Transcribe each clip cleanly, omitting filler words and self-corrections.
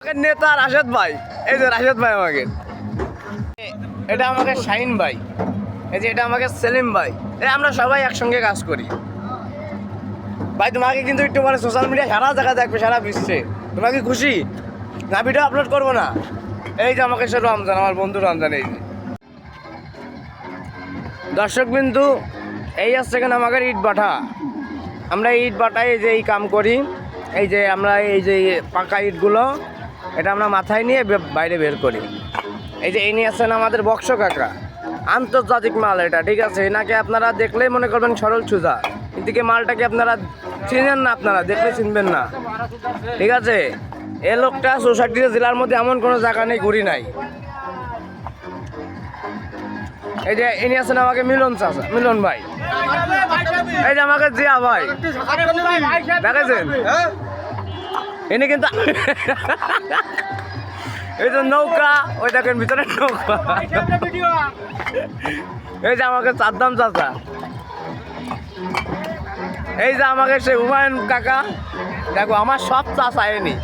নেতা রাশেদ ভাই, এই যে রাশেদ ভাই আমাকে, এটা আমাকে শাহিন ভাই, এই যে এটা আমাকে সেলিম ভাই, এই আমরা সবাই একসঙ্গে কাজ করি ভাই। তোমাকে কিন্তু একটু পরে সোশ্যাল মিডিয়া সারা জায়গা দেখবে, সারা বিশ্বে। তোমরা কি খুশি না? ভিডিও আপলোড করবো না? এই যে আমাকে সে রমজান, আমার বন্ধু রমজান। এই যে দর্শক বিন্দু, এই আসছে এখানে আমাদের ইট বাটা। আমরা ইট বাটায় যে এই কাম করি, এই যে আমরা এই যে পাকা ইটগুলো এটা আমরা মাথায় নিয়ে বাইরে বের করি। এই যে এই নিয়ে আসছেন আমাদের বক্স কাকা, আন্তর্জাতিক মাল এটা, ঠিক আছে? এনাকে আপনারা দেখলেই মনে করবেন সরল সুজা, কিন্তু কি মালটাকে আপনারা চিনেন না, আপনারা দেখলে চিনবেন না, ঠিক আছে? এ লোকটা 64 জেলার মধ্যে এমন কোনো জায়গা নেই ঘুরি নাই। এই যে ইনি আছেন আমাকে মিলন চাচা, মিলন ভাই। এই যে আমাকে জিয়া ভাই, দেখেছেন? ইনি কিন্তু এই যে নৌকা, ওই দেখেন ভিতরে নৌকা। এই যে আমাকে চাদ্দাম চাচা, এই যে আমাকে সে হুমায়ুন কাকা। দেখো আমার সব চাচা এনি,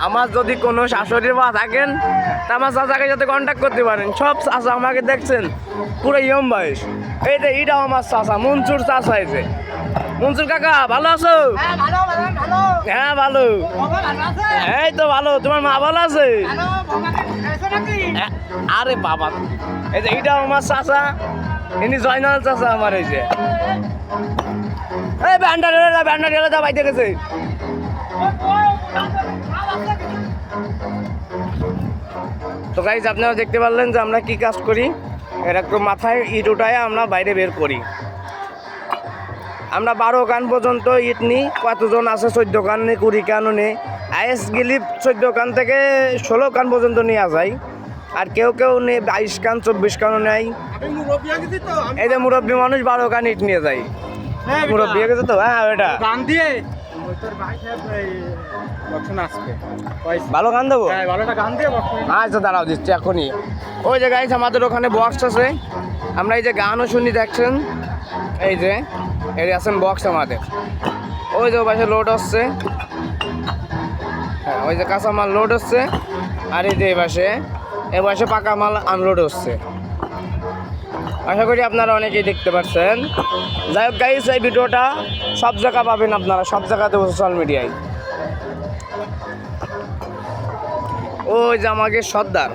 আমার যদি কোনো শাশুড়ি বা থাকেন তা আমার চাচাকে যাতে কন্ট্যাক্ট করতে পারেন। সব চাচা আমাকে দেখছেন পুরো ইয়ম বয়স। এই যে এটাও আমার চাচা, মনসুর চাচা। এই যে মনসুর কাকা, ভালো আছো? হ্যাঁ ভালো। এই তো ভালো। তোমার মা ভালো আছে? আরে বাবা, এই যে এটাও আমার চাচা, ইনি জয়নাল চাচা আমার। এই যে এই ব্যান্ডার দা বাইতে গেছে। তো গাইজ আপনারা দেখতে পারলেন যে আমরা কি কাজ করি। এরকম মাথায় ইট উঠায় আমরা বাইরে বের করি। আমরা 12 কান পর্যন্ত ইট নিই। কতজন আছে 14 কান নেই, 20 কানও নেই। আইএস গেলি 14 কান থেকে 16 কান পর্যন্ত নেওয়া যায়। আর কেউ কেউ নেই 22 কান, 24 কানও নেয়। এই যে মুরব্বী মানুষ 12 কান ইট নিয়ে যায়। মুরব্বী হয়ে গেছে তো। হ্যাঁ ওটা ভালো গান দেবো। আচ্ছা দাঁড়াও, দিচ্ছি এখনই। ওই যে গাইস আমাদের ওখানে বক্স আছে, আমরা এই যে গানও শুনি, দেখছেন? এই যে এই আছেন বক্স আমাদের। ওই যে পাশে লোড হচ্ছে, হ্যাঁ ওই যে কাঁচা মাল লোড হচ্ছে। আর এই যে এ পাশে পাকা মাল আনলোড হচ্ছে। আশা করি আপনারা অনেকেই দেখতে পাচ্ছেন। যাই হোক গাইস, এই ভিডিওটা সব জায়গা পাবেন আপনারা, সব জায়গাতে সোশ্যাল মিডিয়ায়। ওই যে আমাকে সর্দার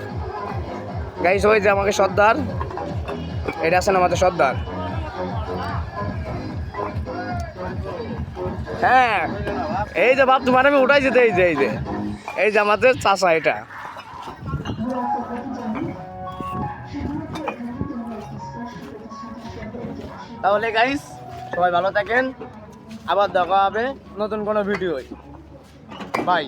গাইস, ওই যে আমাকে সর্দার, এটা আছেন আমাদের সর্দার। হ্যাঁ এই যে বাপ, তোমার আমি উঠাই যেতে। এই যে আমাদের চাচা এটা। তাহলে গাইস সবাই ভালো থাকেন, আবার দেখা হবে নতুন কোনো ভিডিও। বাই।